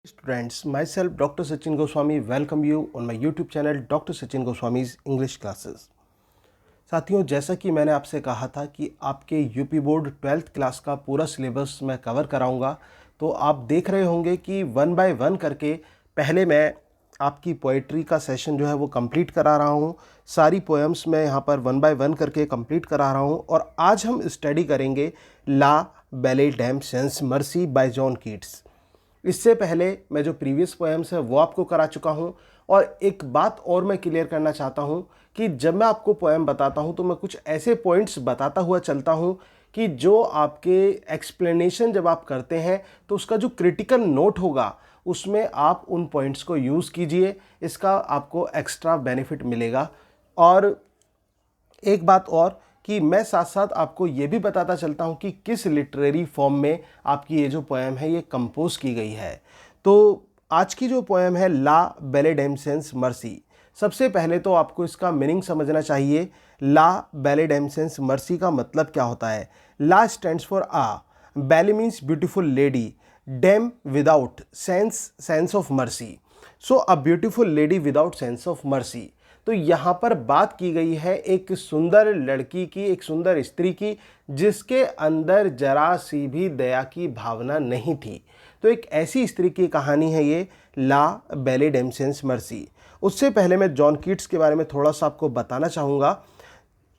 Students, myself Dr. Sachin Goswami welcome you on my YouTube channel Dr. Sachin Goswami's English classes। साथियों, जैसा कि मैंने आपसे कहा था कि आपके यूपी बोर्ड 12th क्लास का पूरा सिलेबस मैं कवर कराऊंगा, तो आप देख रहे होंगे कि वन बाय वन करके पहले मैं आपकी पोएट्री का सेशन जो है वो कंप्लीट करा रहा हूँ। सारी पोएम्स मैं यहाँ पर वन बाय वन करके कंप्लीट करा रहा हूँ और आज हम स्टडी करेंगे ला बेले dam sense mercy bye John Keats. इससे पहले मैं जो प्रीवियस पोएम्स है वो आपको करा चुका हूँ और एक बात और मैं क्लियर करना चाहता हूँ कि जब मैं आपको पोएम बताता हूँ तो मैं कुछ ऐसे पॉइंट्स बताता हुआ चलता हूँ कि जो आपके एक्सप्लेनेशन जब आप करते हैं तो उसका जो क्रिटिकल नोट होगा उसमें आप उन पॉइंट्स को यूज़ कीजिए, इसका आपको एक्स्ट्रा बेनिफिट मिलेगा। और एक बात और कि मैं साथ साथ आपको ये भी बताता चलता हूँ कि किस लिटरेरी फॉर्म में आपकी ये जो पोएम है ये कंपोज की गई है। तो आज की जो पोएम है ला बेले डैम सेंस मर्सी, सबसे पहले तो आपको इसका मीनिंग समझना चाहिए। ला बेले डैम सेंस मर्सी का मतलब क्या होता है? ला स्टैंड्स फॉर आ, बेले means beautiful lady, dam without, sense of mercy. So a beautiful lady without sense of mercy. तो यहाँ पर बात की गई है एक सुंदर लड़की की, एक सुंदर स्त्री की जिसके अंदर जरा सी भी दया की भावना नहीं थी। तो एक ऐसी स्त्री की कहानी है ये ला बेले डैम सेंस मर्सी। उससे पहले मैं जॉन कीट्स के बारे में थोड़ा सा आपको बताना चाहूँगा।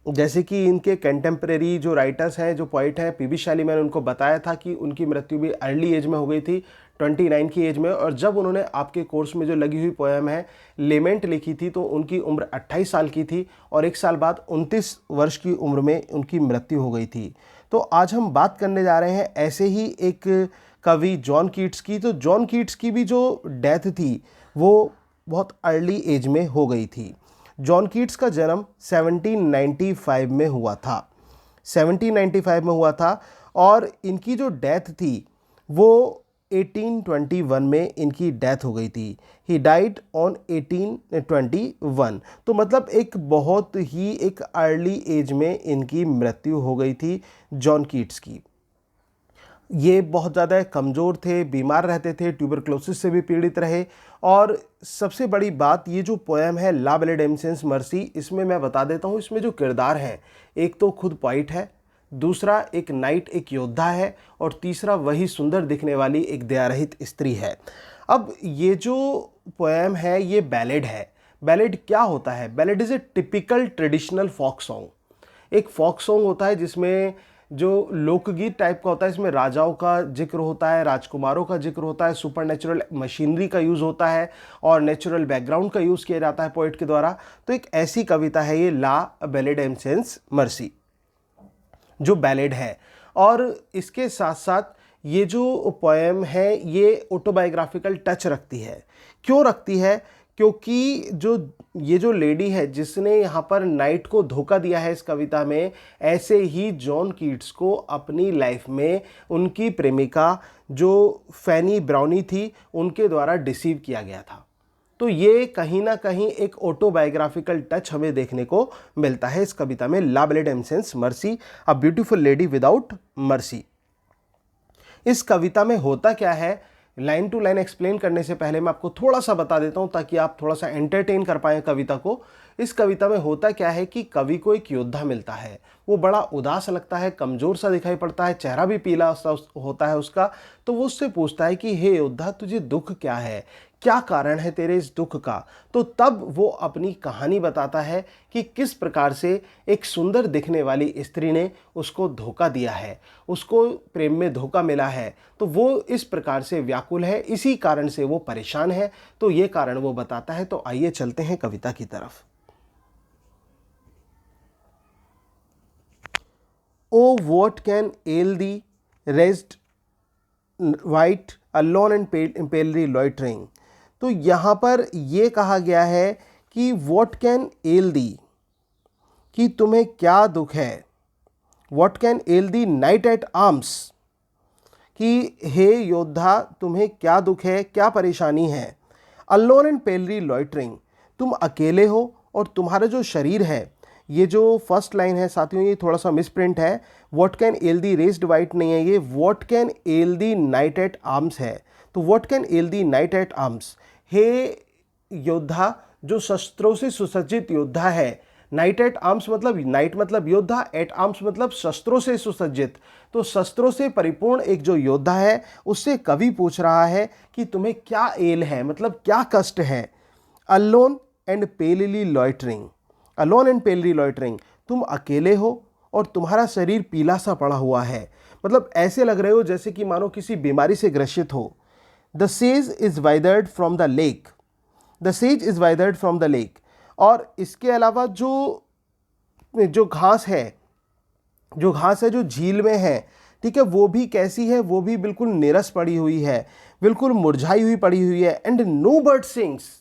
जैसे कि इनके कंटेम्प्रेरी जो राइटर्स हैं, जो पोइट हैं, पीबी शैली, मैंने उनको बताया था कि उनकी मृत्यु भी अर्ली एज में हो गई थी, 29 की एज में। और जब उन्होंने आपके कोर्स में जो लगी हुई पोएम है लेमेंट लिखी थी तो उनकी उम्र 28 साल की थी और एक साल बाद 29 वर्ष की उम्र में उनकी मृत्यु हो गई थी। तो आज हम बात करने जा रहे हैं ऐसे ही एक कवि जॉन कीट्स की। तो जॉन कीट्स की भी जो डेथ थी वो बहुत अर्ली एज में हो गई थी। जॉन कीट्स का जन्म 1795 में हुआ था, 1795 में हुआ था और इनकी जो डेथ थी वो 1821 में इनकी डेथ हो गई थी। He died on 1821। तो मतलब एक बहुत ही एक अर्ली एज में इनकी मृत्यु हो गई थी जॉन कीट्स की। ये बहुत ज़्यादा कमज़ोर थे, बीमार रहते थे, ट्यूबरक्लोसिस से भी पीड़ित रहे। और सबसे बड़ी बात, ये जो पोएम है ला बेले डैम सेंस मर्सी, इसमें मैं बता देता हूँ, इसमें जो किरदार हैं, एक तो खुद पोइट है, दूसरा एक नाइट, एक योद्धा है, और तीसरा वही सुंदर दिखने वाली एक दयारहित स्त्री है। अब ये जो पोएम है ये बैलेड है। बैलेड क्या होता है? Ballad is a typical traditional folk song. एक फोक सॉन्ग होता है जिसमें जो लोकगीत टाइप का होता है, इसमें राजाओं का जिक्र होता है, राजकुमारों का जिक्र होता है, सुपरनेचुरल मशीनरी का यूज़ होता है और नेचुरल बैकग्राउंड का यूज़ किया जाता है पोइट के द्वारा। तो एक ऐसी कविता है ये ला बेले डैम सेंस मर्सी, जो बैलेड है। और इसके साथ साथ ये जो पोएम है ये ऑटोबायोग्राफिकल टच रखती है। क्यों रखती है? क्योंकि ये जो लेडी है जिसने यहाँ पर नाइट को धोखा दिया है इस कविता में, ऐसे ही जॉन कीट्स को अपनी लाइफ में उनकी प्रेमिका जो फैनी ब्राउनी थी उनके द्वारा डिसीव किया गया था। तो ये कहीं ना कहीं एक ऑटोबायोग्राफिकल टच हमें देखने को मिलता है इस कविता में ला बेले dam sense mercy, a beautiful lady without mercy. इस कविता में होता क्या है, लाइन टू लाइन एक्सप्लेन करने से पहले मैं आपको थोड़ा सा बता देता हूं ताकि आप थोड़ा सा एंटरटेन कर पाएं कविता को। इस कविता में होता क्या है कि कवि को एक योद्धा मिलता है, वो बड़ा उदास लगता है, कमजोर सा दिखाई पड़ता है, चेहरा भी पीला सा होता है उसका। तो वो उससे पूछता है कि हे योद्धा, तुझे दुख क्या है, क्या कारण है तेरे इस दुख का? तो तब वो अपनी कहानी बताता है कि किस प्रकार से एक सुंदर दिखने वाली स्त्री ने उसको धोखा दिया है, उसको प्रेम में धोखा मिला है। तो वो इस प्रकार से व्याकुल है, इसी कारण से वो परेशान है। तो ये कारण वो बताता है। तो आइए चलते हैं कविता की तरफ। O what can ail thee rest white alone and palely loitering. तो यहाँ पर ये कहा गया है कि व्हाट कैन एल दी, कि तुम्हें क्या दुख है। What can ail thee knight at arms, कि हे योद्धा तुम्हें क्या दुख है, क्या परेशानी है। अलोन एंड पेलरी लॉइटरिंग, तुम अकेले हो और तुम्हारा जो शरीर है, ये जो फर्स्ट लाइन है साथियों ये थोड़ा सा मिसप्रिंट है। What can ail thee rest white नहीं है, ये what can ail thee knight at arms है। तो what can ail thee knight at arms, हे योद्धा जो शस्त्रों से सुसज्जित योद्धा है। नाइट एट आर्म्स मतलब, नाइट मतलब योद्धा, एट आर्म्स मतलब शस्त्रों से सुसज्जित। तो शस्त्रों से परिपूर्ण एक जो योद्धा है उससे कवि पूछ रहा है कि तुम्हें क्या एल है, मतलब क्या कष्ट है। Alone and पेलली loitering, alone and पेलली loitering, तुम अकेले हो और तुम्हारा शरीर पीला सा पड़ा हुआ है, मतलब ऐसे लग रहे हो जैसे कि मानो किसी बीमारी से ग्रसित हो। द सेज is withered from the lake, the सेज is withered from the lake. और इसके अलावा जो जो घास है, जो घास है जो झील में है, ठीक है, वो भी कैसी है, वो भी बिल्कुल नीरस पड़ी हुई है, बिल्कुल मुरझाई हुई पड़ी हुई है। एंड नो बर्ड सिंग्स,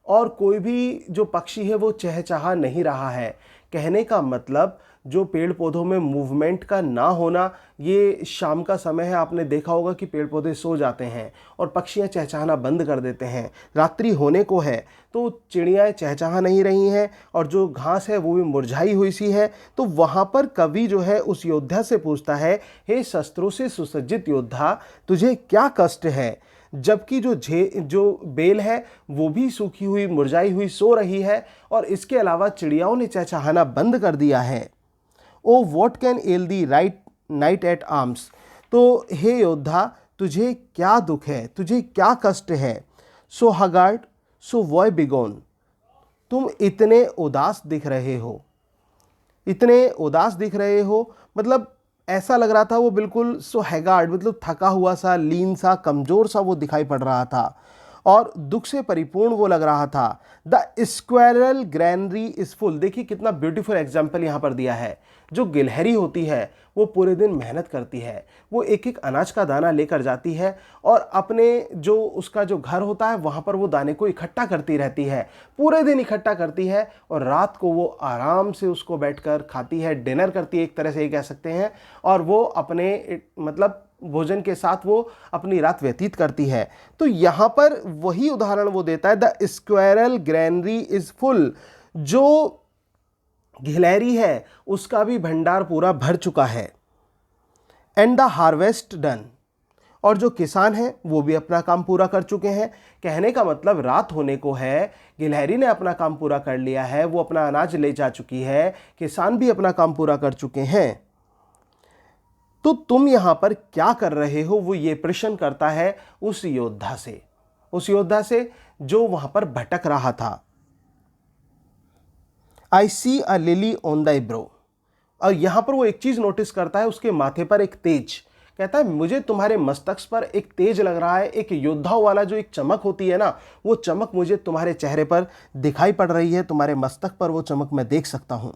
और कोई भी जो पक्षी है वो चहचहा नहीं रहा है। कहने का मतलब जो पेड़ पौधों में मूवमेंट का ना होना, ये शाम का समय है, आपने देखा होगा कि पेड़ पौधे सो जाते हैं और पक्षियाँ चहचहाना बंद कर देते हैं। रात्रि होने को है तो चिड़ियाँ चहचहा नहीं रही हैं और जो घास है वो भी मुरझाई हुई सी है। तो वहाँ पर कवि जो है उस योद्धा से पूछता है, हे शस्त्रों से सुसज्जित योद्धा, तुझे क्या कष्ट है। जबकि जो बेल है वो भी सूखी हुई मुरझाई हुई सो रही है और इसके अलावा चिड़ियाओं ने चहचहाना बंद कर दिया है। O what can ail thee right knight at arms, तो हे योद्धा तुझे क्या दुख है, तुझे क्या कष्ट है। सो हगार्ड सो वॉय बिगोन, तुम इतने उदास दिख रहे हो, इतने उदास दिख रहे हो, मतलब ऐसा लग रहा था वो बिल्कुल सो हैगार्ड, मतलब थका हुआ सा, लीन सा, कमज़ोर सा वो दिखाई पड़ रहा था और दुख से परिपूर्ण वो लग रहा था। The squirrel granary is full, देखिए कितना ब्यूटीफुल एग्जाम्पल यहाँ पर दिया है। जो गिलहरी होती है वो पूरे दिन मेहनत करती है, वो एक एक अनाज का दाना लेकर जाती है और अपने जो उसका जो घर होता है वहाँ पर वो दाने को इकट्ठा करती रहती है, पूरे दिन इकट्ठा करती है और रात को वो आराम से उसको बैठकर खाती है, डिनर करती है एक तरह से ये कह सकते हैं, और वो अपने मतलब भोजन के साथ वो अपनी रात व्यतीत करती है। तो यहाँ पर वही उदाहरण वो देता है, the squirrel granary is full, जो गिलहरी है उसका भी भंडार पूरा भर चुका है। एंड द हार्वेस्ट डन, और जो किसान हैं वो भी अपना काम पूरा कर चुके हैं। कहने का मतलब रात होने को है, गिलहरी ने अपना काम पूरा कर लिया है, वो अपना अनाज ले जा चुकी है, किसान भी अपना काम पूरा कर चुके हैं। तो तुम यहां पर क्या कर रहे हो, वो ये प्रश्न करता है उस योद्धा से, उस योद्धा से जो वहां पर भटक रहा था। आई सी अ लिली ऑन द ब्रो, और यहां पर वो एक चीज नोटिस करता है, उसके माथे पर एक तेज, कहता है मुझे तुम्हारे मस्तक पर एक तेज लग रहा है, एक योद्धाओं वाला जो एक चमक होती है ना, वो चमक मुझे तुम्हारे चेहरे पर दिखाई पड़ रही है, तुम्हारे मस्तक पर वो चमक मैं देख सकता हूं।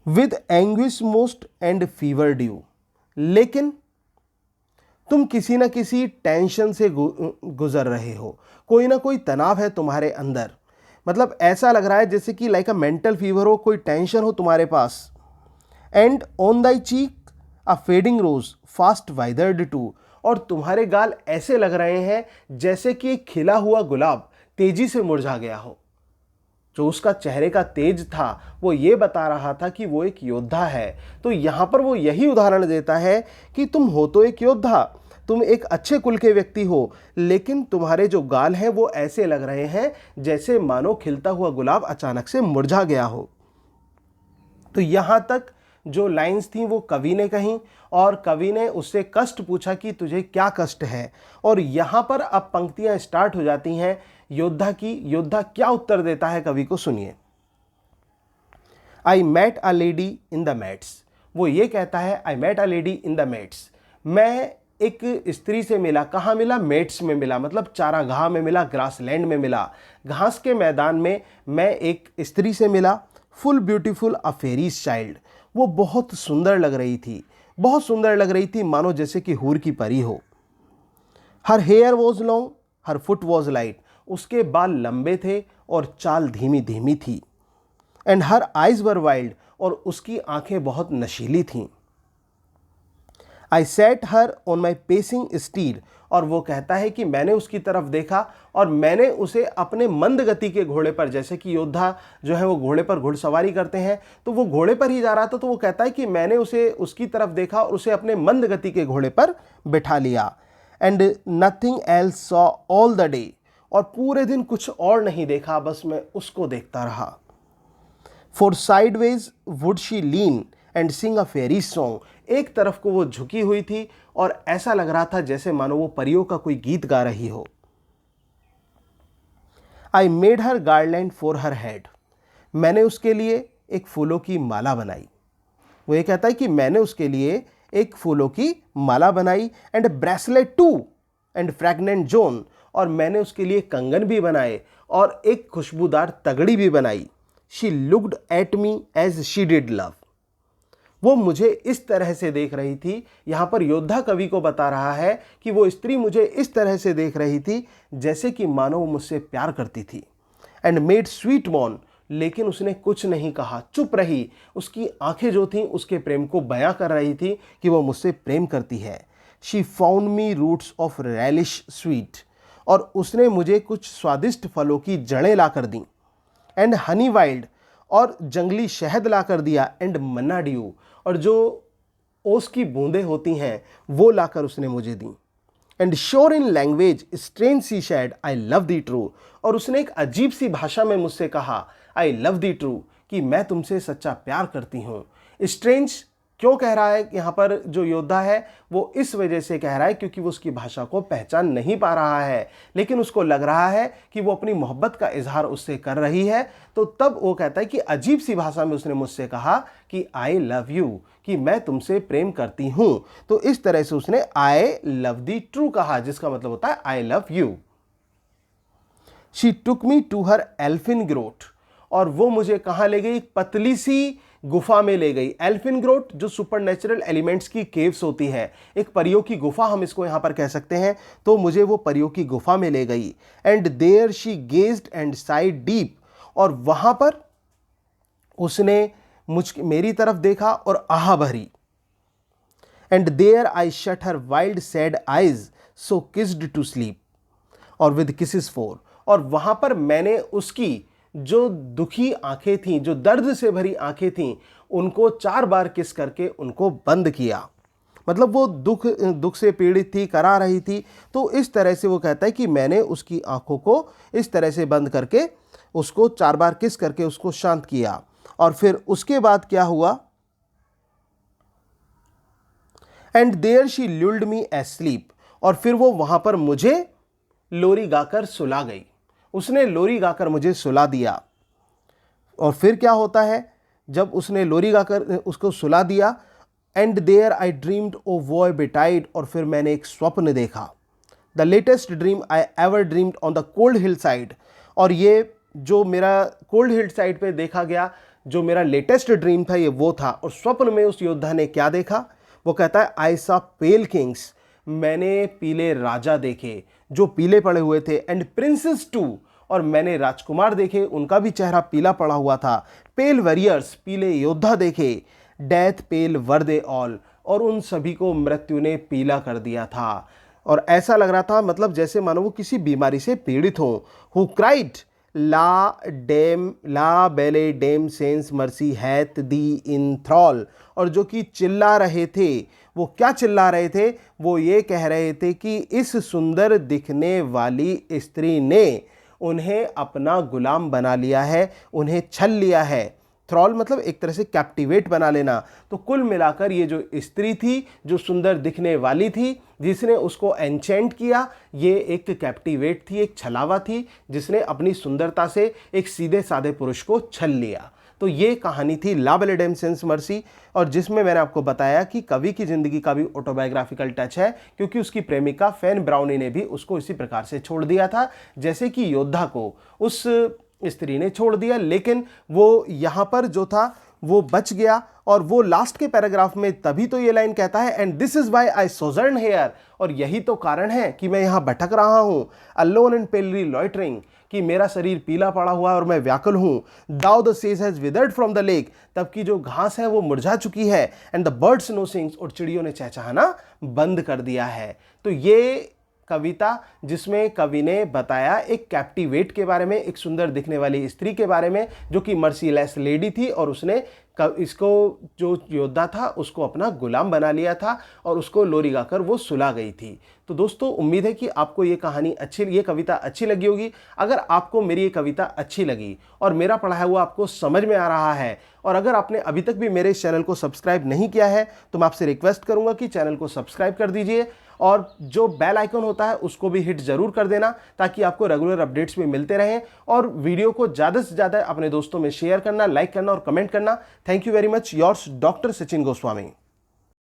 With anguish most and fever due, लेकिन तुम किसी ना किसी टेंशन से गुजर रहे हो, कोई ना कोई तनाव है तुम्हारे अंदर, मतलब ऐसा लग रहा है जैसे कि लाइक अ मेंटल फीवर हो, कोई टेंशन हो तुम्हारे पास। And on thy cheek a fading rose fast withered too, और तुम्हारे गाल ऐसे लग रहे हैं जैसे कि एक खिला हुआ गुलाब तेजी से मुरझा गया हो। जो उसका चेहरे का तेज था वो ये बता रहा था कि वो एक योद्धा है। तो यहां पर वो यही उदाहरण देता है कि तुम हो तो एक योद्धा, तुम एक अच्छे कुल के व्यक्ति हो, लेकिन तुम्हारे जो गाल हैं वो ऐसे लग रहे हैं जैसे मानो खिलता हुआ गुलाब अचानक से मुरझा गया हो। तो यहां तक जो लाइंस थी वो कवि ने कही और कवि ने उससे कष्ट पूछा कि तुझे क्या कष्ट है। और यहां पर अब पंक्तियां स्टार्ट हो जाती हैं योद्धा की। योद्धा क्या उत्तर देता है कवि को सुनिए। I met a lady in the meads, वो ये कहता है I met a lady in the meads, मैं एक स्त्री से मिला। कहाँ मिला? मेट्स में मिला, मतलब चारागाह में मिला, ग्रासलैंड में मिला, घास के मैदान में मैं एक स्त्री से मिला। फुल ब्यूटीफुल अ फेरीज चाइल्ड, वो बहुत सुंदर लग रही थी, बहुत सुंदर लग रही थी, मानो जैसे कि हूर की परी हो। Her hair was long, her foot was light, उसके बाल लंबे थे और चाल धीमी धीमी थी। And her eyes were wild, और उसकी आंखें बहुत नशीली थीं। I set her on my pacing steed, और वो कहता है कि मैंने उसकी तरफ देखा और मैंने उसे अपने मंद गति के घोड़े पर, जैसे कि योद्धा जो है वो घोड़े पर घुड़सवारी करते हैं, तो वो घोड़े पर ही जा रहा था, तो वो कहता है कि मैंने उसे उसकी तरफ देखा और उसे अपने मंद गति के घोड़े पर बिठा लिया। And nothing else saw all the day, और पूरे दिन कुछ और नहीं देखा, बस मैं उसको देखता रहा। For sideways would she lean and sing a faery song, एक तरफ को वो झुकी हुई थी और ऐसा लग रहा था जैसे मानो वो परियों का कोई गीत गा रही हो। I made her garland for her head, मैंने उसके लिए एक फूलों की माला बनाई। वो ये कहता है कि मैंने उसके लिए एक फूलों की माला बनाई, and bracelets too and fragrant zone, और मैंने उसके लिए कंगन भी बनाए और एक खुशबूदार तगड़ी भी बनाई। She looked at me as she did love, वो मुझे इस तरह से देख रही थी। यहाँ पर योद्धा कवि को बता रहा है कि वो स्त्री मुझे इस तरह से देख रही थी जैसे कि मानो वो मुझसे प्यार करती थी। एंड मेड स्वीट मॉन, लेकिन उसने कुछ नहीं कहा, चुप रही। उसकी आंखें जो थीं उसके प्रेम को बयां कर रही थी कि वो मुझसे प्रेम करती है। She found me roots of relish sweet, और उसने मुझे कुछ स्वादिष्ट फलों की जड़ें ला कर दी। एंड हनी वाइल्ड, और जंगली शहद ला कर दिया। एंड मन्ना ड्यू, और जो ओस की बूंदें होती हैं वो लाकर उसने मुझे दी। And sure in language strange she said I love thee true, और उसने एक अजीब सी भाषा में मुझसे कहा आई लव दी ट्रू, कि मैं तुमसे सच्चा प्यार करती हूँ। स्ट्रेंज क्यों कह रहा है यहाँ पर जो योद्धा है, वो इस वजह से कह रहा है क्योंकि वो उसकी भाषा को पहचान नहीं पा रहा है, लेकिन उसको लग रहा है कि वो अपनी मोहब्बत का इजहार उससे कर रही है। तो तब वो कहता है कि अजीब सी भाषा में उसने मुझसे कहा कि आई लव यू, कि मैं तुमसे प्रेम करती हूं। तो इस तरह से उसने आई लव दी ट्रू कहा, जिसका मतलब होता है I love you. She took me to her elfin grot, और वो मुझे कहाँ ले गई, एक पतली सी गुफा में ले गई। एल्फिन ग्रोट जो सुपरनेचुरल एलिमेंट्स की केव्स होती हैं, एक परियों की गुफा हम इसको यहाँ पर कह सकते हैं। तो मुझे वो परियों की गुफा में ले गई। And there she gazed and sighed deep, और वहां पर उसने मेरी तरफ देखा और आह भरी। And there I shut her wild sad eyes so kissed to sleep, और विद किसेस फॉर, और वहां पर मैंने उसकी जो दुखी आंखें थीं, जो दर्द से भरी आंखें थीं, उनको 4 बार किस करके उनको बंद किया। मतलब वो दुख से पीड़ित थी, करा रही थी। तो इस तरह से वो कहता है कि मैंने उसकी आंखों को इस तरह से बंद करके उसको 4 बार किस करके उसको शांत किया। और फिर उसके बाद क्या हुआ, and there she lulled me asleep, और फिर वो वहां पर मुझे लोरी गाकर सुला गई। उसने लोरी गाकर मुझे सुला दिया। और फिर क्या होता है, जब उसने लोरी गाकर उसको सुला दिया, and there I dreamed oh boy betide, और फिर मैंने एक स्वप्न देखा। The latest dream I ever dreamed on the cold hillside, और ये जो मेरा कोल्ड हिल साइड पे देखा गया जो मेरा लेटेस्ट ड्रीम था, ये वो था। और स्वप्न में उस योद्धा ने क्या देखा, वो कहता है आई सॉ पेल किंग्स, मैंने पीले राजा देखे जो पीले पड़े हुए थे। एंड प्रिंसेस टू, और मैंने राजकुमार देखे, उनका भी चेहरा पीला पड़ा हुआ था। पेल वॉरियर्स, पीले योद्धा देखे। Death pail were they all, और उन सभी को मृत्यु ने पीला कर दिया था। और ऐसा लग रहा था मतलब जैसे मानो वो किसी बीमारी से पीड़ित हो। हु क्राइड ला बेले डेम सेंस मर्सी हैथ दी इन थ्रॉल, और जो कि चिल्ला रहे थे, वो क्या चिल्ला रहे थे, वो ये कह रहे थे कि इस सुंदर दिखने वाली स्त्री ने उन्हें अपना गुलाम बना लिया है, उन्हें छल लिया है। थ्रॉल मतलब एक तरह से कैप्टिवेट बना लेना। तो कुल मिलाकर ये जो स्त्री थी, जो सुंदर दिखने वाली थी, जिसने उसको एन्चेंट किया, ये एक कैप्टिवेट थी, एक छलावा थी, जिसने अपनी सुंदरता से एक सीधे साधे पुरुष को छल लिया। तो ये कहानी थी ला बेले डेम सेंस मर्सी, और जिसमें मैंने आपको बताया कि कवि की जिंदगी का भी ऑटोबायोग्राफिकल टच है, क्योंकि उसकी प्रेमिका फैन ब्राउनी ने भी उसको इसी प्रकार से छोड़ दिया था जैसे कि योद्धा को उस स्त्री ने छोड़ दिया। लेकिन वो यहाँ पर जो था वो बच गया, और वो लास्ट के पैराग्राफ में तभी तो ये लाइन कहता है, and this is why I sojourn here, और यही तो कारण है कि मैं यहाँ भटक रहा हूँ। अलोन एंड पेलरी लॉइटरिंग, कि मेरा शरीर पीला पड़ा हुआ है और मैं व्याकुल हूँ। दाउ द सेज has withered from the lake, तब की जो घास है वो मुरझा चुकी है। And the birds no sings, और चिड़ियों ने चहचहाना बंद कर दिया है। तो ये कविता जिसमें कवि ने बताया एक कैप्टिवेट के बारे में, एक सुंदर दिखने वाली स्त्री के बारे में जो कि मर्सीलेस लेडी थी, और उसने इसको जो योद्धा था उसको अपना गुलाम बना लिया था और उसको लोरी गाकर वो सुला गई थी। तो दोस्तों, उम्मीद है कि आपको ये कविता अच्छी लगी होगी। अगर आपको मेरी ये कविता अच्छी लगी और मेरा पढ़ाया हुआ आपको समझ में आ रहा है, और अगर आपने अभी तक भी मेरे इस चैनल को सब्सक्राइब नहीं किया है, तो मैं आपसे रिक्वेस्ट करूंगा कि चैनल को सब्सक्राइब कर दीजिए और जो बेल आइकन होता है उसको भी हिट जरूर कर देना, ताकि आपको रेगुलर अपडेट्स भी मिलते रहें। और वीडियो को ज़्यादा से ज़्यादा अपने दोस्तों में शेयर करना, लाइक करना और कमेंट करना। Thank you very much. Yours doctor Sachin Goswami.